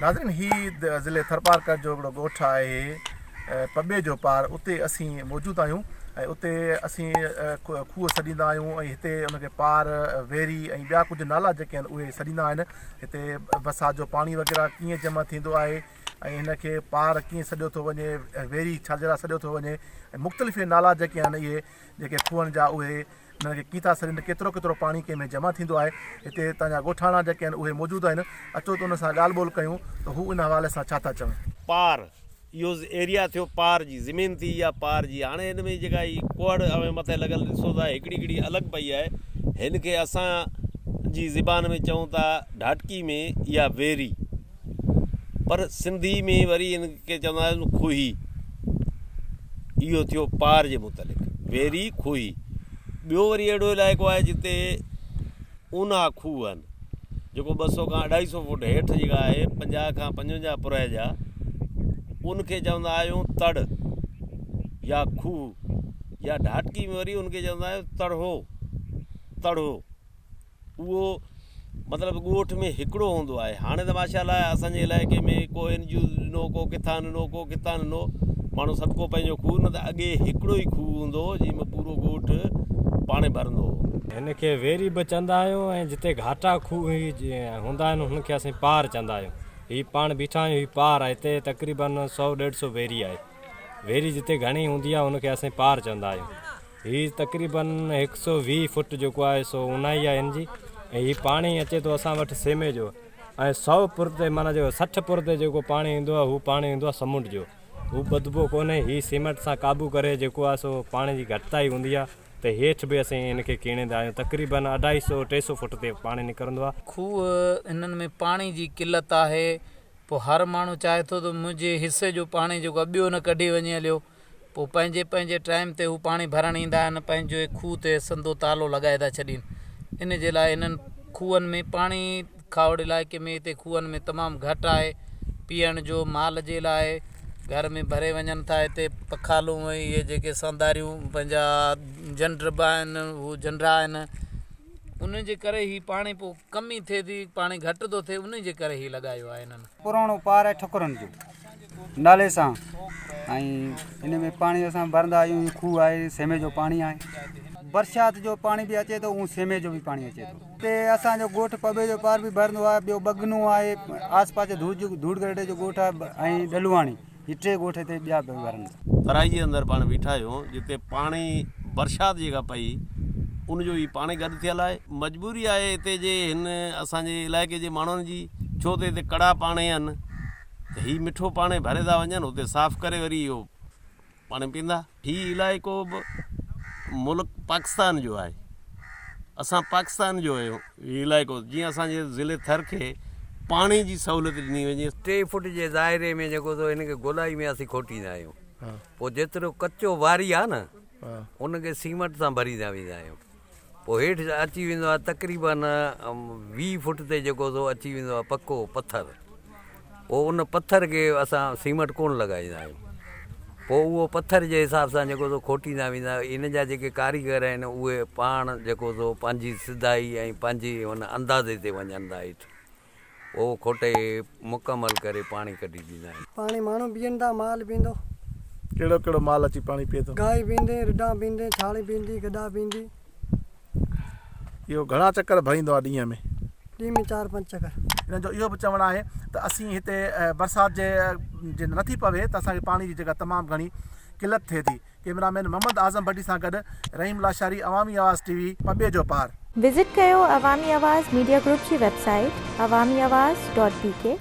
नाज़रीन ही ज़िले थरपारकर जो हिकिड़ो ॻोठु आहे पॿे जो पार, उते असीं मौजूदु आहियूं ऐं उते असीं खूह सॾींदा आहियूं ऐं हिते उनखे पार वेरी ऐं ॿिया कुझु नाला जेके आहिनि उहे सॾींदा आहिनि। हिते बरसाति जो पाणी वग़ैरह कीअं जमा थींदो आहे ऐं हिनखे पार कीअं सॼो थो वञे, वेरी छा जे लाइ सॼो थो वञे, ऐं मुख़्तलिफ़ नाला जेके आहिनि इहे जेके खूहनि जा उहे हुनखे कीअं था सॾनि, केतिरो केतिरो पाणी कंहिंमें जमा थींदो आहे। हिते तव्हांजा ॻोठाणा जेके आहिनि उहे मौजूदु आहिनि, अचो त उन सां ॻाल्हि ॿोल कयूं त हू इन हवाले सां छा था चवनि। पार इहो एरिया थियो पार जी ज़मीन थी या पार जी। हाणे हिन में जेका ई कुअड़ ऐं मथे लॻल ॾिसो था हिकिड़ी हिकिड़ी अलॻि पई आहे, हिन खे असांजी ज़बान में चऊं था ढाटकी में या वेरी, पर सिंधी में वरी हिन खे चवंदा आहिनि खूही। इहो थियो पार जे मुतलिक़, वेरी खूही। ॿियो वरी अहिड़ो इलाइक़ो आहे जिते ऊना खूह आहिनि, जेको 200 खां 250 फुट हेठि जेका आहे 50 खां 55 पुराए जा, उनखे चवंदा आहियूं तड़ या खूह, या ढाटकी में वरी उनखे चवंदा आहियूं तड़ो। उहो मतिलबु ॻोठ में हिकिड़ो हूंदो आहे। हाणे त माशाअल्लाह असांजे इलाइक़े में को NGO ॾिनो, को किथां ॾिनो, को किथां ॾिनो, माण्हू सभु को पंहिंजो खूह, न त अॻे हिकिड़ो ई खूह हूंदो हो जंहिंमें पूरो ॻोठ पाणी भरंदो हो। हिनखे वेरी बि चवंदा आहियूं ऐं जिते घाटा खूह हूंदा आहिनि हुनखे असीं पार चवंदा आहियूं। हीअ पाण बीठा आहियूं, हीअ पार आहे, हिते तक़रीबन 100-150 वेरी आहे। वेरी जिते घणी हूंदी आहे हुनखे असीं पार चवंदा आहियूं। हीअ तक़रीबन 120 फुट जेको आहे सो ऊनाई आहे हिन जी, ऐं हीअ पाणी अचे थो असां वटि सेमे जो, ऐं 100 फुट ते माना जो 60 फुट ते जेको पाणी ईंदो आहे हू पाणी ईंदो आहे समुंड जो। हू बदबो कोन्हे, हीअ सीमेंट सां क़ाबू करे जेको आहे सो पाणी जी घटिताई हूंदी आहे त हेठि बि असीं हिनखे कीणींदा आहियूं। तक़रीबन 250-300 फुट ते पाणी निकिरंदो आहे। खूह हिननि में पाणी जी किल्लत आहे, पोइ हर माण्हू चाहे थो त मुंहिंजे हिसे जो पाणी जेको आहे ॿियो न कढी वञे हलियो, पोइ पंहिंजे पंहिंजे टाइम ते हू पाणी भरणु ईंदा आहिनि, पंहिंजो खूह ते संदो तालो लॻाए था छॾीनि। इन जे लाइ इन्हनि खूहनि में पाणी खावड़ इलाइक़े में हिते खूहनि में तमामु घटि आहे। पीअण जो माल जे लाइ घर में भरे वञनि था, हिते पखालूं ऐं इहे जेके सांदारियूं पंहिंजा जंडरबा आहिनि, हू जंडरा आहिनि, उन जे करे ही पाणी पोइ कमी थिए थी, पाणी घटि थो थिए, उन जे करे ही लॻायो आहे हिननि। पुराणो पार आहे ठकुरनि जो नाले सां, ऐं हिन में पाणी असां भरंदा आहियूं। खूह आहे, सेमे जो पाणी आहे, बरसाति जो पाणी बि अचे थो, ऐं सेमे जो बि पाणी अचे थो। हिते असांजो ॻोठु पॿे जो पार बि भरंदो आहे, ॿियो बगनू आहे, आसपास धूड़गढ़े जो ॻोठु आहे, ऐं डलवाणी, हीअ 3 ॻोठ हिते ॿिया बि भरनि। तराई जे अंदरि पाण बीठा आहियूं जिते पाणी बरसाति जेका पई उनजो ई पाणी गॾु थियल आहे। मजबूरी आहे हिते जे हिन असांजे इलाइक़े जे माण्हुनि जी, छो त हिते कड़ा पाणी आहिनि, त हीउ मिठो पाणी भरे था वञनि, हुते साफ़ु करे वरी इहो पाणी पीअंदा। हीउ इलाइक़ो बि मुल्क पाकिस्तान जो आहे, असां पाकिस्तान जो आहियूं। हीउ इलाइक़ो जीअं असांजे ज़िले थर खे पाणी जी सहूलियत ॾिनी वञे। 3 फुट जे दाइरे में जेको थो हिनखे गोलाई में असीं खोटींदा आहियूं। पोइ जेतिरो कचो वारी आहे न, उनखे सीमेंट सां भरींदा वेंदा आहियूं। पोइ हेठि अची वेंदो आहे तक़रीबन 20 फुट ते जेको थो अची वेंदो आहे पको पथर। पोइ उन पथर खे असां सीमेंट कोन लॻाईंदा आहियूं। पोइ उहो पथर जे हिसाब सां जेको थो खोटींदा वेंदा। इन जा जेके कारीगर आहिनि उहे पाण जेको थो पंहिंजी सिधाई ऐं पंहिंजी हुन अंदाज़े ते वञनि था हेठि, उहो खोटे मुकमल करे पाणी कढी ॾींदा आहिनि। पाणी माण्हू पीअंदा, माल पींदो। कहिड़ो कहिड़ो माल अची पाणी पीए थो? गांइ पींदे, रिडा पींदे, छाड़ी पींदी, गॾा पींदी। इहो घणा चकर भरींदो आहे ॾींहं में? ॾींहं में 4-5 चकर। हिन जो इहो बि चवणु आहे त असीं हिते बरसाति जे नथी पवे त असांखे पाणी जी जेका तमामु घणी किल्लत थिए थी। कैमरामैन मोहम्मद आज़म भट्टी सां गॾु रहीम लाशारी, अवामी आवाज़ TV, पॿे जो पार। विज़िट कयो अवामी आवाज़ मीडिया ग्रुप जी वेबसाइट awamiawaz.pk।